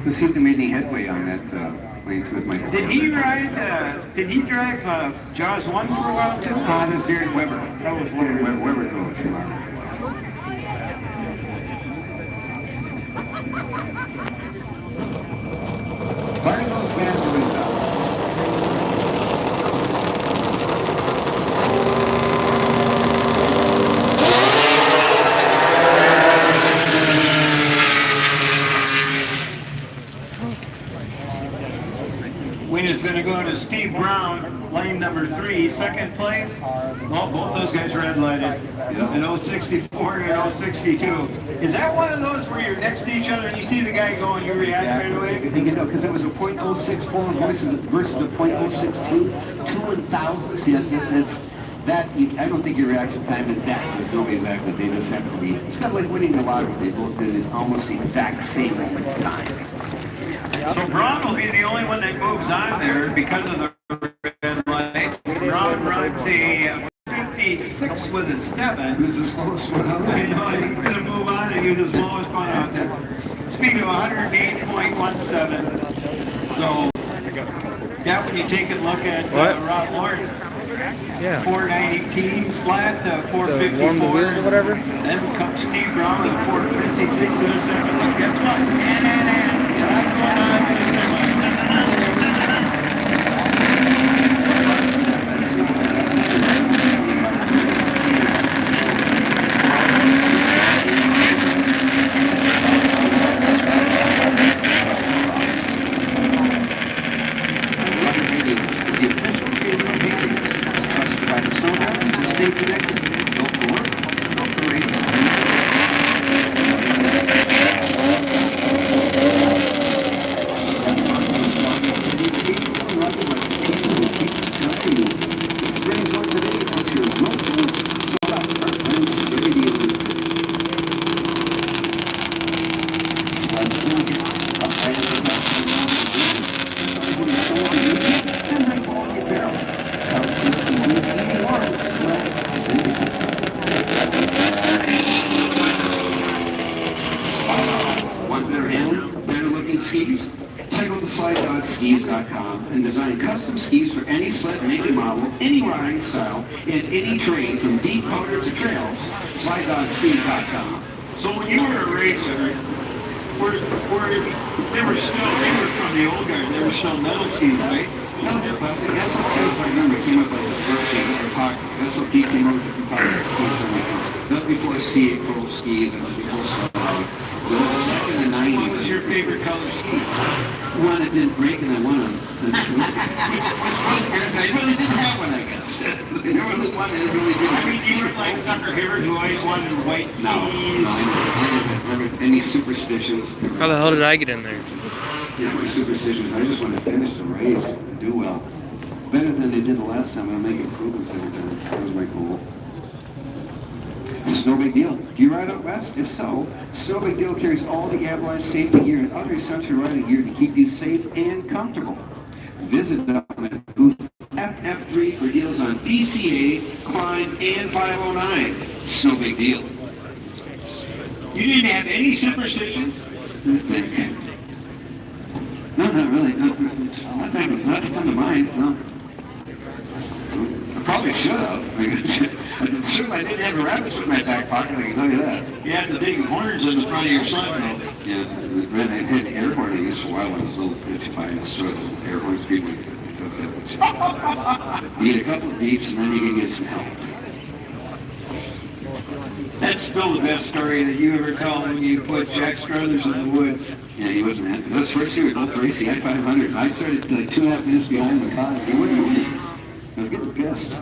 Let's see if they made any headway on that lane with my. Did he ride? Did he drive Jaws 1 for a while too? That's Darren Weber. That was Weber. Weber drove it. Fire goes back to the south. Win is going to go to Steve Brown, lane number 3, second place. Well, both those guys red lighted in 064 and 062. Is that one of those where you're next to each other and you see the guy going, you react right away? I think you know, because it was a .064 versus a .062, 2 in thousands. See, it's that, I don't think your reaction time is that good. Nobody's active. They just have to be. It's kind of like winning the lottery. They both did it almost the exact same moment in time. So Braun will be the only one that moves on there because of the red light. Braun runs a 56 with a 7. Who's the slowest one out there? I know, he's going to move on and use the slowest one out there. Speaking of 108.17. So, yeah, when you take a look at Rob Lawrence, 490 teams flat, 454. Warm the wheels or whatever. Then comes Steve Brown with 456 and a 7. So guess what? That's going on to the Stay connected. Go for work. Go for racing. Skis. Check out the SlideDogSkis.com and design custom skis for any sled, make and model, any riding style, and any terrain from deep powder to trails. SlideDogSkis.com. So when you were a racer, they were from the old guard. They were still metal skis, right? No, they're plastic. SLP, if I remember, came up with the first SLP came up with the composite skis. That was before CA Pro skis and before Slide. The second and 90. What was your favorite color ski? One that didn't break and I won them. I really didn't have one, I guess. I never was one that really didn't. I mean, you were like Tucker Hibbert who always wanted white skis. No, I never any superstitions. How the hell did I get in there? Yeah, my superstitions. I just want to finish the race and do well. Better than they did the last time. I'll make improvements every time. That was my goal. It's no big deal. Do you ride out west? If so, Snow Big Deal carries all the avalanche safety gear and other essential riding gear to keep you safe and comfortable. Visit them at booth FF3 for deals on PCA, Climb, and 509. Snow Big Deal. You didn't have any superstitions? No, not really. Not to come to mind, no. I probably should have. Certainly I didn't have a rabbit in my back pocket, I can tell you that. You had the big horns in the front of your sled, though. Yeah, I had air horn I used for a while when I was a little bitch by the sort of air horn speed. You get a couple of beeps and then you can get some help. That's still the best story that you ever tell when you put Jack Struthers in the woods. Yeah, he wasn't happy. That was the first year we both raced. He had 500. I started like 2.5 minutes behind the car. He wouldn't move. I was getting pissed.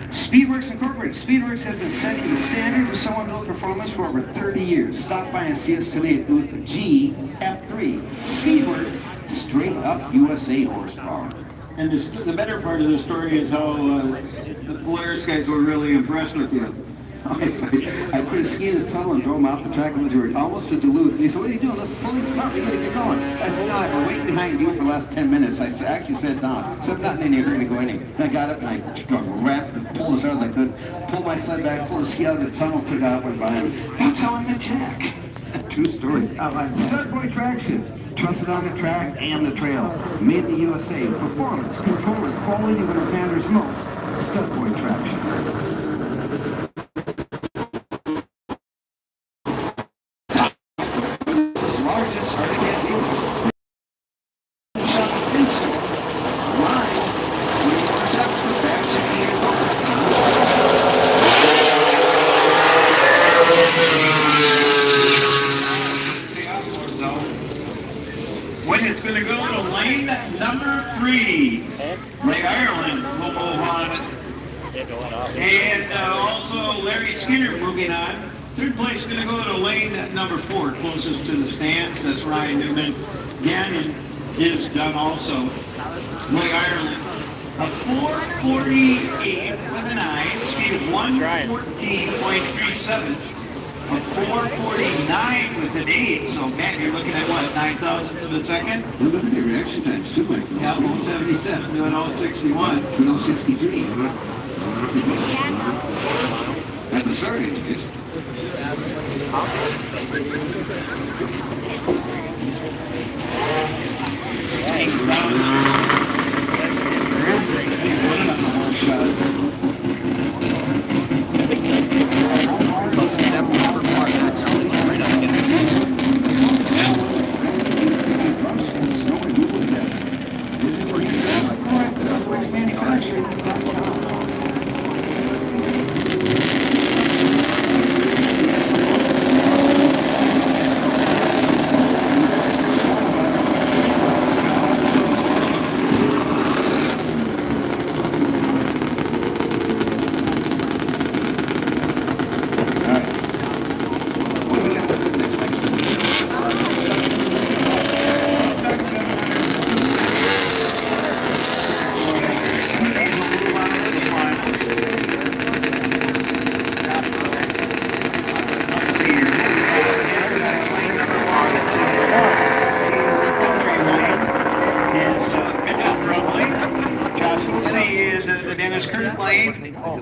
Speedworks Incorporated. Speedworks has been setting the standard for someone-built performance for over 30 years. Stop by and see us today at booth GF3. Speedworks, straight up USA horsepower. And the better part of the story is how the Polaris guys were really impressed with you. I put a ski in his tunnel and drove him off the track and we were almost to Duluth. And he said, "What are you doing? Let's pull these apart. We gotta get going." I said, "No, I've been waiting behind you for the last 10 minutes. I actually sat down. So I'm not in any hurry to go anywhere. And I got up and I wrapped and pulled as hard as I could, pulled my sled back, pulled the ski out of the tunnel, took out, went by him. That's how I met Jack. True story. Stud Boy Traction. Trusted on the track and the trail. Made in the USA. Performance, control, and quality when it matters most. Stud Boy Traction. Its largest certificate dealer. Shop in store. Online. 24/7 for fast shipping and When it's going to go to lane number 3, Ray Ireland will move on. And also Larry Skinner moving on. Third place is going to go to lane number 4, closest to the stands. That's Ryan Newman. Gannon is done also. Ray Ireland. A 4:48 with an eye, speed of 1:14.37. A 4:49 with an 8, so man, you're looking at what, 9,000ths of a second? Look at the reaction times too, Michael. Yeah, 0.77 to an 0.61. 0.63. At the start, it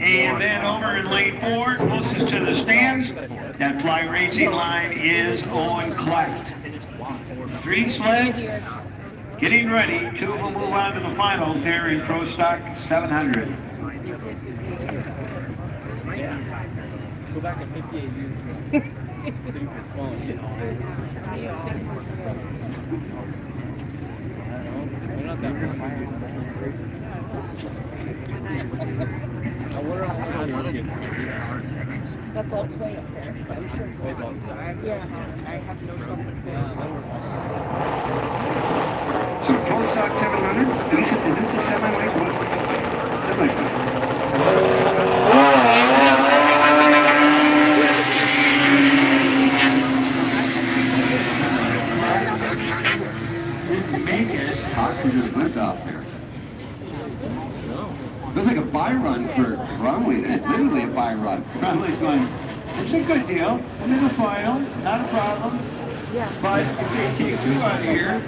and then over in lane 4, closest to the stands, that fly racing line is Owen Clark. 3 sleds, getting ready. 2 will move on to the finals here in Pro Stock 700. Go back to 58 years. You're not that That's all way up there. Are you sure it's way up there? Yeah, I have no problem with that. So Pro Stock 700, is this a semi-weight? Semi-weight. Toxin just went off there. It was like a buy run for Bromley there. Literally a buy run. Bromley's going, it's a good deal. Into the finals, not a problem. Yeah. But if they take 2 out of here,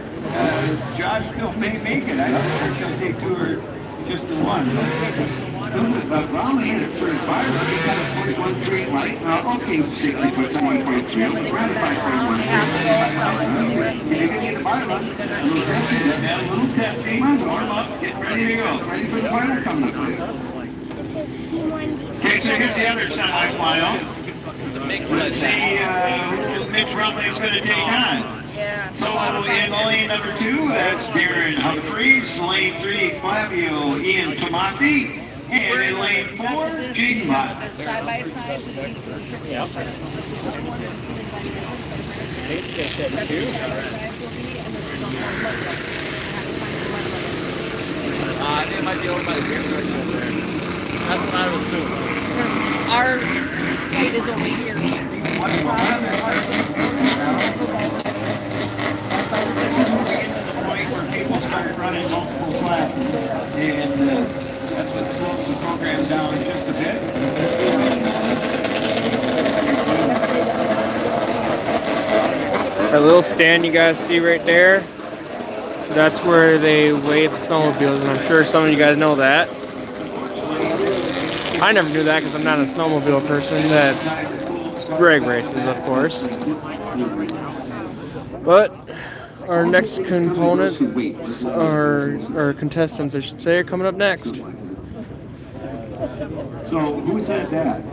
Josh still may make it. I don't know if he'll take 2 or just the 1. Bromley in it for a buy run. He got a 0.13 light. Okay, 60 foot to 1.3. Only around 5.1. If you get the buy run, a little testing. Yeah, a little testing. Warm up, get ready to go. Ready for the final coming up later. Okay, so here's the other semi-final. Let's see who Mitch Rumley's going to take on. Yeah. So in lane number 2, that's Darren Humphreys. Lane 3, Flavio Ian Tomasi. And in lane 4, Jaden Mott. Side by side. They might be over by the green right there. That's what I would assume. Our site is over here. This is where we get to the point where people start running multiple classes. And that's what slows the program down just a bit. That little stand you guys see right there, that's where they weigh the snowmobiles, and I'm sure some of you guys know that. I never knew that because I'm not a snowmobile person. That drag races, of course. But our next components our contestants, I should say, are coming up next. So who said that?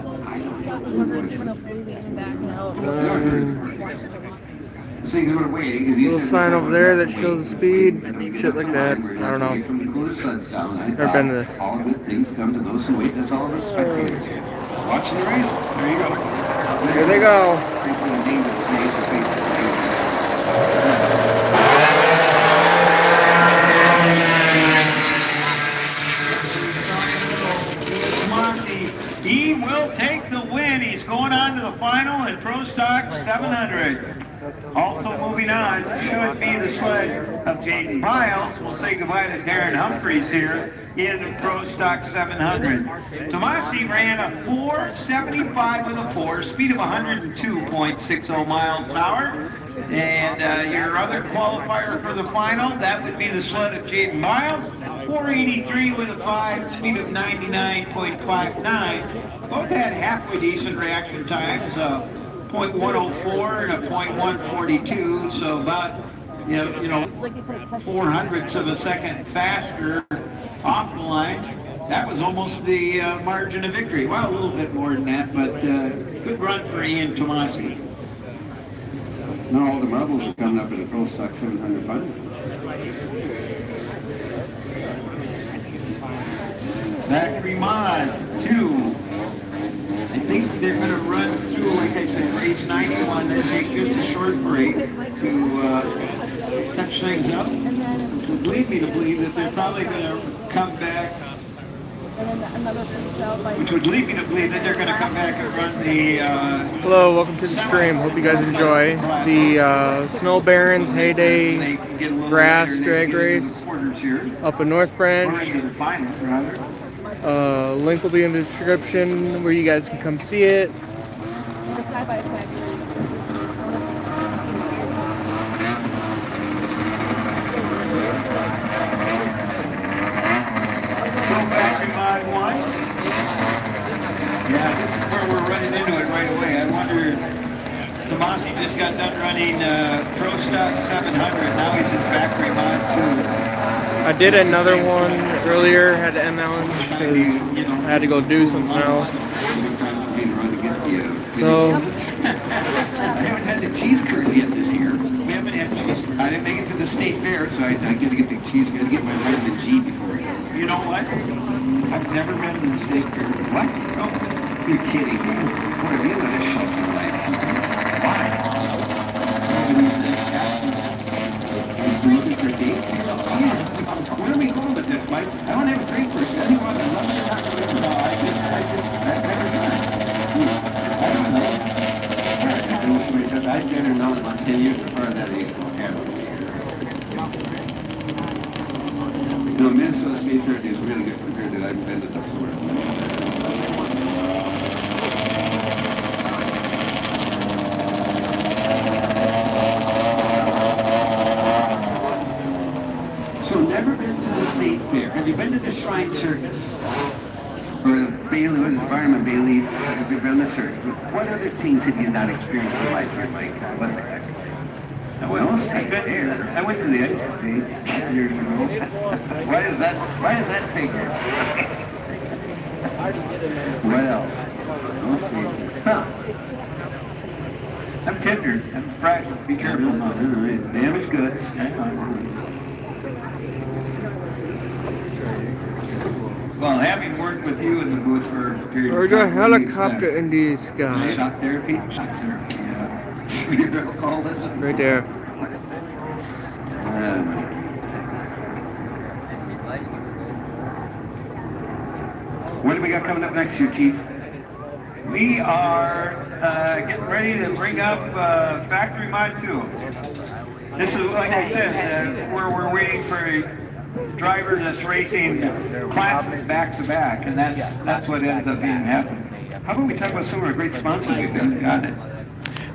Little sign over there that shows the speed, shit like that. I don't know. Never been to this. All good things come to those who wait. That's all of us spectators here. Watching the race. There you go. Here they go. He will take the win. He's going on to the final in Pro Stock 700. Also moving on should be the sled of Jaden Biles. We'll say goodbye to Darren Humphreys here in Pro Stock 700. Tomasi ran a 4:75 with a 4, speed of 102.60 miles an hour. And your other qualifier for the final, that would be the sled of Jaden Biles. 483 with a 5, speed of 99.59. Both had halfway decent reaction times, 0.104 and a 0.142, so about you know 0.04 of a second faster off the line. That was almost the margin of victory. Well, a little bit more than that, but good run for Ian Tomasi. Now all the marbles are coming up in the Pro Stock 700 final. Zachary Mod, 2. I think they're going to run through, like I said, race 91, then take just a short break to touch things up. Which would lead me to believe that they're probably going to come back. Which would lead me to believe that they're going to come back and run the... Hello, welcome to the stream. Hope you guys enjoy the Snow Barons Heyday Grass Drag Race up in North Branch. Link will be in the description where you guys can come see it. Yeah, this is where we're running into it right away. I wonder, Tomasi just got done running Pro Stock 700. Now he's in Factory Mod 2. I did another one earlier, had to end that one because I had to go do something else. So, I haven't had the cheese curds yet this year. We haven't had cheese. I didn't make it to the state fair, so I got to get the cheese. Got to get my vitamin G before it. You know what? I've never been to the state fair. What? Oh, you're kidding me. What have you done a shelter life? Why? Looking for a date? Yeah. Where are we going with this, Mike? I don't have a drink person. I think I want to love it or not. No, I've never done it. I don't know. I've been in Mountain about 10 years, but part of that ace don't have it. No, Minnesota State Fair is really good compared to that I've been to before. So never been to the state fair. Have you been to the Shrine Circus? Or the Bailey, Environment Bailey? Have you been to the circus? What other things have you not experienced in life, Mike? What the heck? I went to the ice cream. There you go. Why is that figure? What else? Huh. I'm tender. I'm fragile. Be careful. All right. Damaged goods. Well, having worked with you in the booth for a period of there's time. a helicopter in the sky. Shock therapy? Shock therapy, yeah. You call this? Right there. What do we got coming up next year, Chief? We are getting ready to bring up Factory Mod 2. This is, like I said, where we're waiting for a driver that's racing classes back to back, and that's what ends up being happening. How about we talk about some of our great sponsors we've got?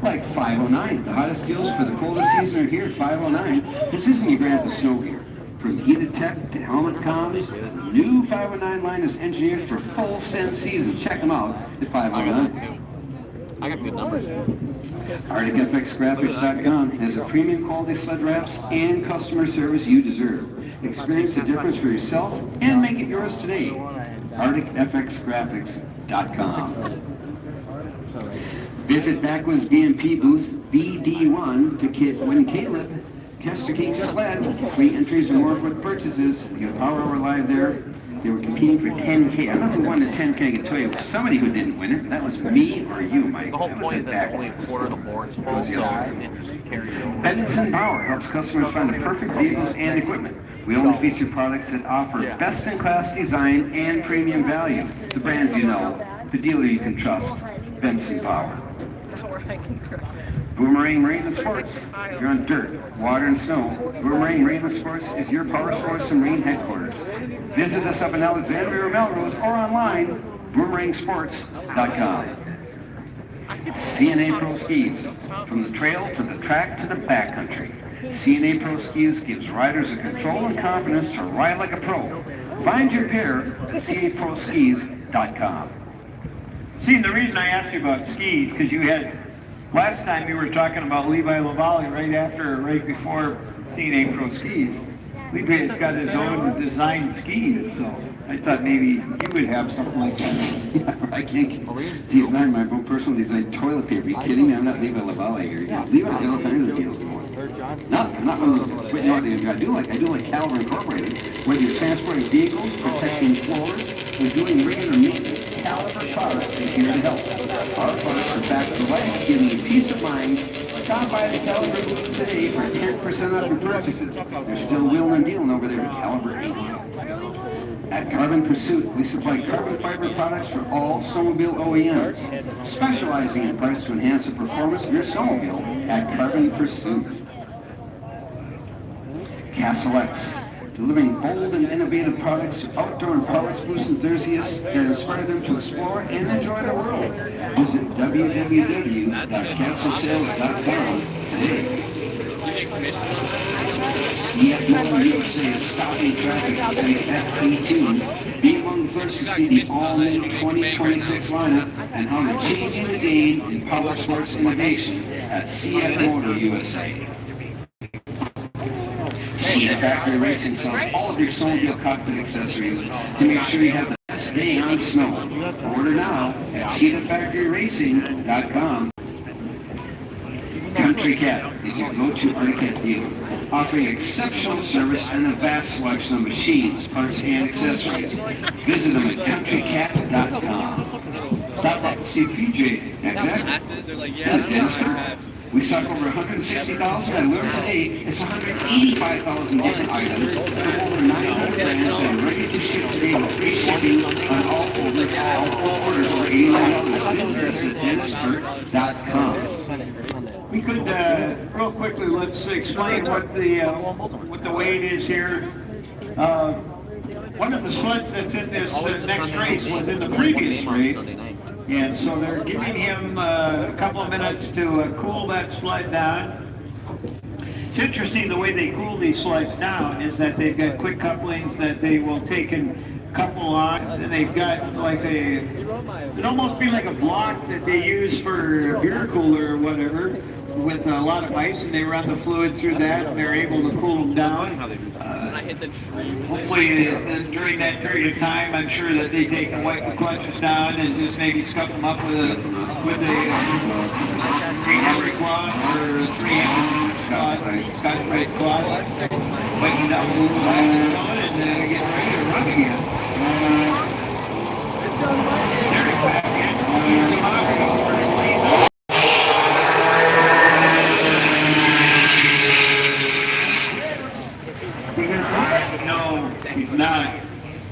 Like 509, the hottest deals for the coldest season are here at 509. This isn't your grandpa's snow gear. From heated tech to helmet comms, the new 509 line is engineered for full send season. Check them out at 509. I got good numbers. ArcticFXGraphics.com has the premium quality sled wraps and customer service you deserve. Experience the difference for yourself and make it yours today. ArcticFXGraphics.com. Visit Backwoods BMP booth BD1 to win Caleb Kester King sled. Free entries and more quick purchases. We got Power Hour Live there. They were competing for 10K. I don't know who won the 10K. I can tell you it was somebody who didn't win it. That was me or you, Mike. The whole That was point it is that back. only a quarter of the floor is full, so interest carries over. Benson Power helps customers find the perfect vehicles and equipment. We only feature products that offer best-in-class design and premium value. The brands you know, the dealer you can trust, Benson Power. Boomerang Marine and Sports. If you're on dirt, water, and snow, Boomerang Marine and Sports is your power sports and marine headquarters. Visit us up in Alexandria or Melrose or online, boomerangsports.com. CNA Pro Skis. From the trail to the track to the backcountry, CNA Pro Skis gives riders the control and confidence to ride like a pro. Find your pair at cnaproskis.com. See, the reason I asked you about skis, because you had, last time you were talking about Levi Lavalle right before CNA Pro Skis. Levi's got his own designed skis, so I thought maybe you would have something like that. I can't design my own personal design toilet paper. Are you kidding me? I'm not Levi Lavalle here. Levi has all kinds of deals going. I'm not one of those. But you know what I do like Caliber Incorporated. Whether you're transporting vehicles, protecting floors, or doing regular maintenance, Caliber Products is here to help. Our products are back to life, giving you peace of mind. Stop by the Caliber booth today for 10% off your purchases. They're still wheeling and dealing over there at Caliber 8. At Carbon Pursuit, we supply carbon fiber products for all snowmobile OEMs, specializing in parts to enhance the performance of your snowmobile at Carbon Pursuit. Castle X, delivering bold and innovative products to outdoor and power sports enthusiasts that inspire them to explore and enjoy the world. Visit www.castlesales.com today. CF Motor USA is stopping traffic to say FP2, being among the first to see the all-new 2026 lineup and how they're changing the game in power sports innovation at CF Motor USA. Sheeta Factory Racing sells all of your snowmobile cockpit accessories to make sure you have the best day on snow. Order now at SheetaFactoryRacing.com. Country Cat is your go-to Arctic dealer, offering exceptional service and a vast selection of machines, parts, and accessories. Visit them at countrycat.com. Stop by to see PJ. Exactly. That's Dennis Kirk. We stock over 160,000. I learned today it's 185,000 different items from over 900 brands and ready to ship today with free shipping on all orders over $89. Visit us at DennisKirk.com. We could, real quickly, let's explain what the weight is here. One of the sleds that's in this next race was in the previous race. And so they're giving him a couple of minutes to cool that sled down. It's interesting the way they cool these sleds down is that they've got quick couplings that they will take and couple on. And they've got like it'd almost be like a block that they use for a beer cooler or whatever with a lot of ice, and they run the fluid through that and they're able to cool them down. Hopefully during that period of time, I'm sure that they take and wipe the clutches down and just maybe scuff them up with a 300 cloth or a 300 Scotch Brite cloth. Wipe them down with a little plastic on and get ready to run again. Derek back in. No, he's not.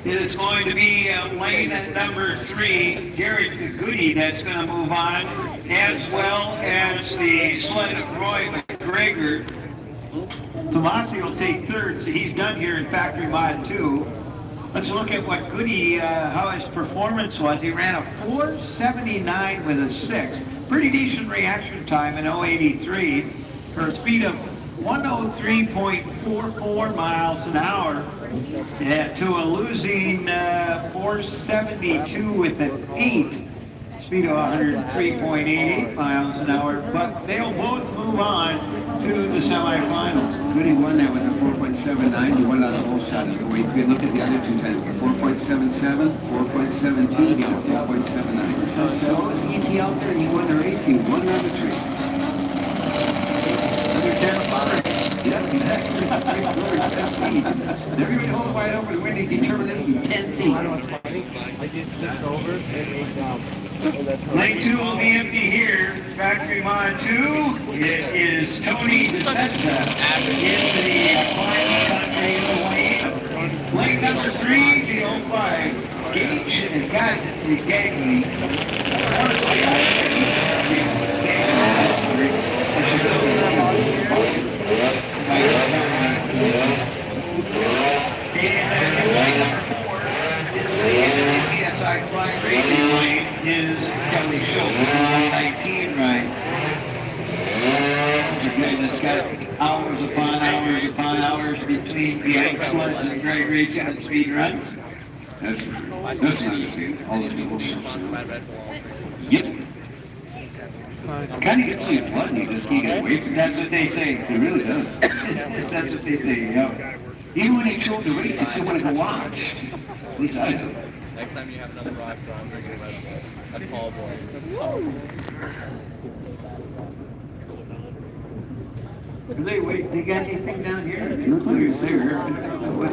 It is going to be lane at number 3, Garrett Goody, that's going to move on, as well as the sled of Roy McGregor. Tomasi will take third, so he's done here in Factory Mod 2. Let's look at what Goody, how his performance was. He ran a 4.79 with a 6. Pretty decent reaction time in 0.83 for a speed of 103.44 miles an hour to a losing 472 with an 8. speed of 103.88 miles an hour, but they'll both move on to the semifinals. Goody won that with a 4.79. He won it on the whole shot. If we look at the other two times, 4.77, 4.72, he got 4.79. So is E.T. out there, and he won the race. He won on the tree. Under 10 bucks. Yeah, exactly. Everybody hold it wide open and win. They determine this in 10 feet. Lane 2 will be empty here. Factory mod 2, it is Tony DeSenza into the final country lane. Lane number 3, the 05. Gage and got the Gagley. And lane number 4 is the PSI Flying Racing lane is Kelly Schultz, 19 right. Okay, that's got hours upon hours between the excellent and great racing and speed runs. That's not easy. All the people. Yep. Kind of gets to your blood and you just can't get away from it. That's what they say. It really does. That's what they say, yeah. Even when they show the race, you still want to go watch. At least I do. Next time you have another rock, so I'm drinking a tall boy. They wait, they got anything down here? Looks like it's there. What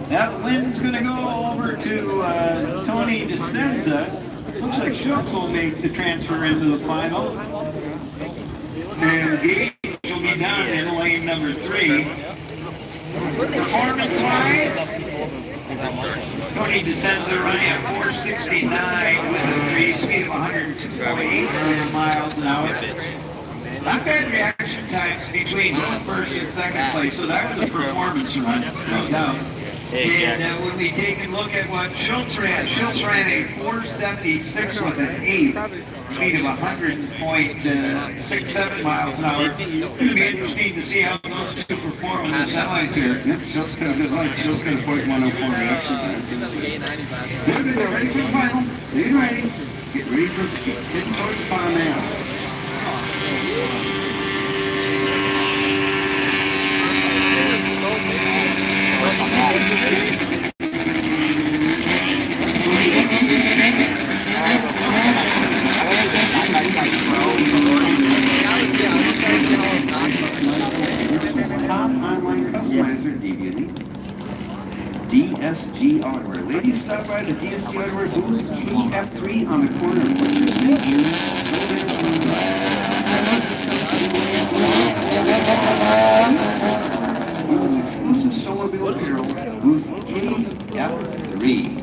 That wind's going to go over to Tony DeSenza. Looks like Schultz will make the transfer into the finals. And Gage will be down in lane number 3. Performance-wise, Tony DeSenza running at 469 with a 3 speed of 102.8 miles an hour. Not bad reaction times between first and second place, so that was a performance run, no doubt. And when we take a look at what Schultz ran a 476 with an 8 speed of 100.67 miles an hour. It'll be interesting to see how those two perform in the semis here. Yep, Schultz got a good line. Schultz got a 0.104 reaction time. They're ready for the final. Get ready. Get ready for getting towards the final now. Top online customizer DVD. DSG Hardware. Ladies, stop by the DSG Hardware booth KF3 on the corner of Butcher Street. Use exclusive snowmobile apparel, booth KF3.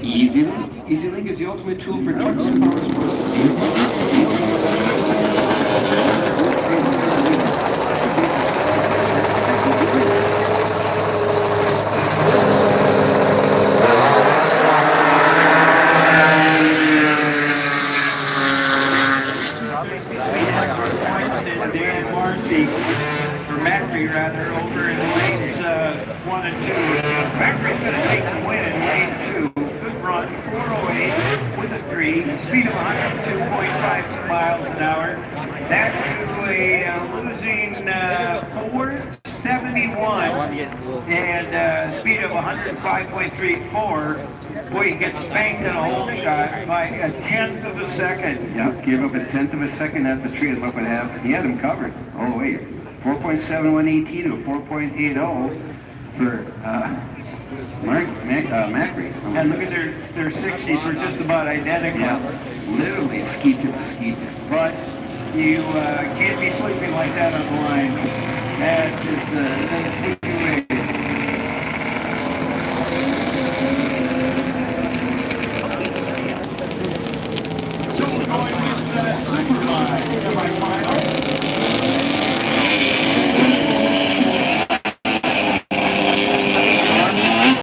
EasyLink. EasyLink is the ultimate tool for trucks and power sports. Dan Marcy, or Macri rather, over in lanes 1 and 2. Macri's going to take the win in lane 2. Good run, 408 with a 3, speed of 102.52 miles an hour. That to a losing 471 and speed of 105.34. Boy, he gets spanked in a hole shot by a tenth of a second. Yep, gave up a tenth of a second at the tree and look what happened. He had him covered. Oh wait, 4.71 AT to 4.80 for Macri. And look at their 60s were just about identical. Yeah, literally ski tip to ski tip. But you can't be sleeping like that on the line. That is